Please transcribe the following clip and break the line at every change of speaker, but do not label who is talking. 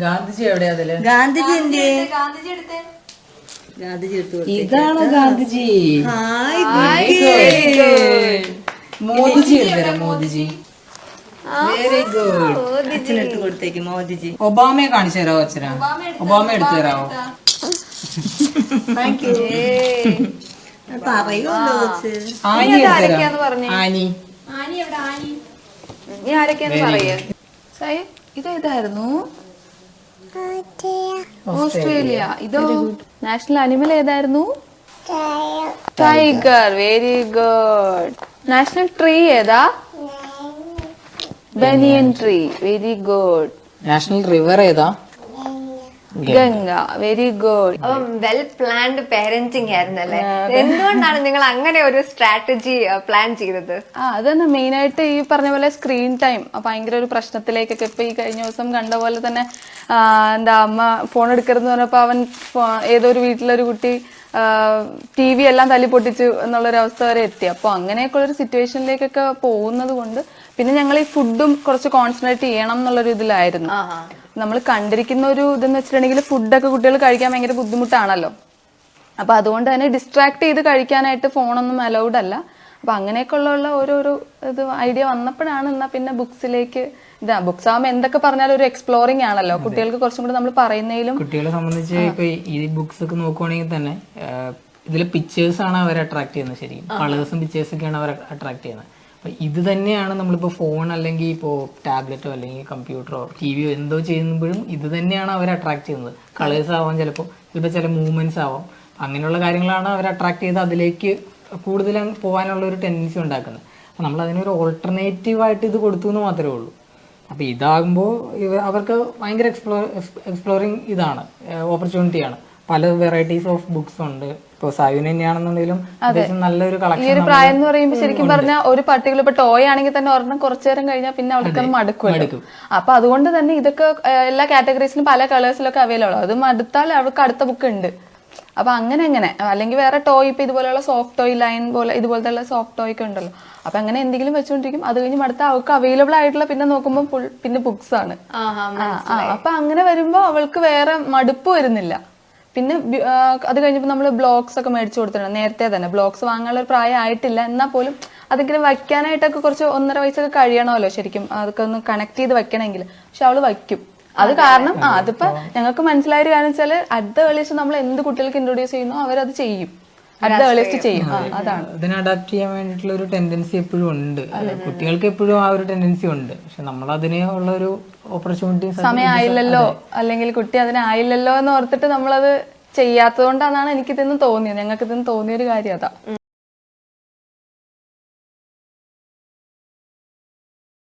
ഗാന്ധിജി എവിടെയാ അതില്?
ഗാന്ധിജി എന്ത്?
ഗാന്ധിജി
ഇതാണ് ഗാന്ധിജി. മോദിജി എടുത്തരാം. Modiji very good.
അച്ഛനെടുത്ത് കൊടുത്തേക്ക് മോദിജി.
ഒബാമയെ കാണിച്ചു തരാമോ അച്ഛനാ? ഒബാമ എടുത്തു തരാമോ?
Thank you. പറയുമല്ലോ
ആനി എടുത്തരാം. ആനി
നീ ആരൊക്കെയാന്ന് പറയേ. ഇതേതായിരുന്നു? ഓസ്ട്രേലിയ. ഇതോ നാഷണൽ അനിമൽ ഏതായിരുന്നു? Tiger. Very good. National tree ഏതാ? Banyan tree. Very good.
National river ഏതാ?
Ganga. Very good.
Well planned parenting ആയിരുന്നല്ലേ? എന്തുകൊണ്ടാണ് നിങ്ങൾ അങ്ങനെ ഒരു സ്ട്രാറ്റജി പ്ലാൻ ചെയ്തത്?
അതന്നെ മെയിൻ ആയിട്ട് ഈ പറഞ്ഞ പോലെ സ്ക്രീൻ ടൈം ഭയങ്കര ഒരു പ്രശ്നത്തിലേക്കൊക്കെ ഇപ്പൊ ഈ കഴിഞ്ഞ ദിവസം കണ്ട പോലെ തന്നെ എന്താ അമ്മ ഫോൺ എടുക്കരുതെന്ന് പറഞ്ഞപ്പോ അവൻ ഏതോ ഒരു വീട്ടിലൊരു കുട്ടി TV എല്ലാം തല്ലി പൊട്ടിച്ചു എന്നുള്ളൊരവസ്ഥ വരെ എത്തി. അപ്പൊ അങ്ങനെയൊക്കെ ഉള്ളൊരു സിറ്റുവേഷനിലേക്കൊക്കെ പോകുന്നത് കൊണ്ട് പിന്നെ ഞങ്ങൾ ഈ ഫുഡും കുറച്ച് കോൺസെൻട്രേറ്റ് ചെയ്യണം എന്നുള്ളൊരു ഇതിലായിരുന്നു. നമ്മൾ കണ്ടിരിക്കുന്ന ഒരു ഇതെന്ന് വെച്ചിട്ടുണ്ടെങ്കിൽ ഫുഡൊക്കെ കുട്ടികൾ കഴിക്കാൻ ഭയങ്കര ബുദ്ധിമുട്ടാണല്ലോ. അപ്പൊ അതുകൊണ്ട് തന്നെ ഡിസ്ട്രാക്ട് ചെയ്ത് കഴിക്കാനായിട്ട് ഫോണൊന്നും അലൗഡ് അല്ല. അപ്പൊ അങ്ങനെയൊക്കെ ഉള്ള ഓരോരോ ഇത് ഐഡിയ വന്നപ്പോഴാണ് എന്നാ പിന്നെ ബുക്സിലേക്ക് ബുക്സ് ആകുമ്പോൾ എന്തൊക്കെ പറഞ്ഞാലും ഒരു എക്സ്പ്ലോറിംഗ് ആണല്ലോ. കുട്ടികൾക്ക് കുറച്ചും കൂടെ നമ്മൾ പറയുന്നതിലും
കുട്ടികളെ സംബന്ധിച്ച് ഇപ്പൊ ഈ ബുക്സ് ഒക്കെ നോക്കുവാണെങ്കിൽ തന്നെ ഇതിൽ പിക്ചേഴ്സ് ആണ് അവരെ അട്രാക്ട് ചെയ്യുന്നത്. ശരിക്കും കളേഴ്സും പിക്ചേഴ്സ് ഒക്കെയാണ് അവരെ അട്രാക്ട് ചെയ്യുന്നത്. അപ്പൊ ഇത് തന്നെയാണ് നമ്മളിപ്പോ ഫോൺ അല്ലെങ്കിൽ ഇപ്പോ ടാബ്ലറ്റോ അല്ലെങ്കിൽ കമ്പ്യൂട്ടറോ TVയോ എന്തോ ചെയ്യുമ്പോഴും ഇത് തന്നെയാണ് അവരെ അട്രാക്ട് ചെയ്യുന്നത്. കളേഴ്സ് ആവാം, ചിലപ്പോൾ ചില മൂവ്മെന്റ്സ് ആവാം. അങ്ങനെയുള്ള കാര്യങ്ങളാണ് അവരെ അട്രാക്ട് ചെയ്ത് അതിലേക്ക് കൂടുതൽ പോകാനുള്ള ഒരു ടെൻഡൻസി ഉണ്ടാക്കുന്നത്. അപ്പൊ നമ്മൾ അതിനൊരു ഓൾട്ടർനേറ്റീവ് ആയിട്ട് ഇത് കൊടുത്തു എന്ന് മാത്രമേ ഉള്ളൂ. അപ്പൊ ഇതാകുമ്പോൾ അവർക്ക് ഭയങ്കര എക്സ്പ്ലോറിങ് ഇതാണ്, ഓപ്പർച്യൂണിറ്റിയാണ്. പല വെറൈറ്റീസ് ഓഫ് ബുക്സ് ഉണ്ട്. ഇപ്പൊ സായുന് തന്നെയാണെന്നുണ്ടെങ്കിലും നല്ലൊരു കളക്ഷൻ.
ഈ ഒരു പ്രായം എന്ന് പറയുമ്പോൾ ശരിക്കും പറഞ്ഞാൽ ഒരു പർട്ടിക്കുലർ ഇപ്പൊ ടോയ് ആണെങ്കിൽ തന്നെ ഒരെണ്ണം കുറച്ചു നേരം കഴിഞ്ഞാൽ പിന്നെ അവർക്ക് മടുക്കും. അപ്പൊ അതുകൊണ്ട് തന്നെ ഇതൊക്കെ എല്ലാ കാറ്റഗറീസിലും പല കളേഴ്സിലൊക്കെ അവൈലബിൾ ആണ്. അത് മടുത്താൽ അവർക്ക് അടുത്ത ബുക്ക് ഉണ്ട്. അപ്പൊ അങ്ങനെ അല്ലെങ്കിൽ വേറെ ടോയ് ഇപ്പൊ ഇതുപോലെയുള്ള സോഫ്റ്റ് ടോയ് ലൈൻ പോലെ ഇതുപോലത്തെ സോഫ്റ്റ് ടോയ് ഒക്കെ ഉണ്ടല്ലോ. അപ്പൊ അങ്ങനെ എന്തെങ്കിലും വെച്ചോണ്ടിരിക്കും. അത് കഴിഞ്ഞ് അടുത്ത അവർക്ക് അവൈലബിൾ ആയിട്ടുള്ള പിന്നെ നോക്കുമ്പോൾ പിന്നെ ബുക്സ് ആണ്. അപ്പൊ അങ്ങനെ വരുമ്പോ അവൾക്ക് വേറെ മടുപ്പ് വരുന്നില്ല. പിന്നെ അത് കഴിഞ്ഞപ്പോ നമ്മള് ബ്ലോഗ്സ് ഒക്കെ മേടിച്ചു കൊടുത്തിട്ടുണ്ട്. നേരത്തെ തന്നെ ബ്ലോഗ്സ് വാങ്ങാനുള്ള ഒരു പ്രായം ആയിട്ടില്ല. എന്നാൽ പോലും അതിങ്ങനെ വയ്ക്കാനായിട്ടൊക്കെ കുറച്ച് 1.5 വയസ്സൊക്കെ കഴിയണമല്ലോ ശരിക്കും അതൊക്കെ ഒന്ന് കണക്ട് ചെയ്ത് വെക്കണമെങ്കിൽ. പക്ഷെ അവള് വയ്ക്കും. അത് കാരണം അതിപ്പോ ഞങ്ങൾക്ക് മനസ്സിലായ ഒരു കാര്യം വെച്ചാല് അറ്റ് ദ ഏർലിയസ്റ്റ് നമ്മൾ എന്ത് കുട്ടികൾക്ക് ഇൻട്രൊഡ്യൂസ് ചെയ്യുന്നോ അവരത് ചെയ്യും. അറ്റ് ദ ഏർലിയസ്റ്റ് ചെയ്യും. അതാണ്
ഇതിനെ അഡാപ്റ്റ് ചെയ്യാൻ വേണ്ടിയിട്ടുള്ള ഒരു ടെൻഡൻസി എപ്പോഴും ഉണ്ട്. കുട്ടികൾക്ക് എപ്പോഴും ആ ഒരു ടെൻഡൻസി ഉണ്ട്. പക്ഷെ നമ്മൾ അതിനെ ഉള്ള ഒരു ഓപ്പർച്യൂണിറ്റി
സമയമായില്ലല്ലോ അല്ലെങ്കിൽ കുട്ടി അതിനായില്ലല്ലോ എന്ന് ഓർത്തിട്ട് നമ്മളത് ചെയ്യാത്തത് കൊണ്ടാണ് എനിക്കിതെന്ന് തോന്നിയത്. ഞങ്ങൾക്ക് ഇതെന്ന് തോന്നിയൊരു കാര്യം അതാ.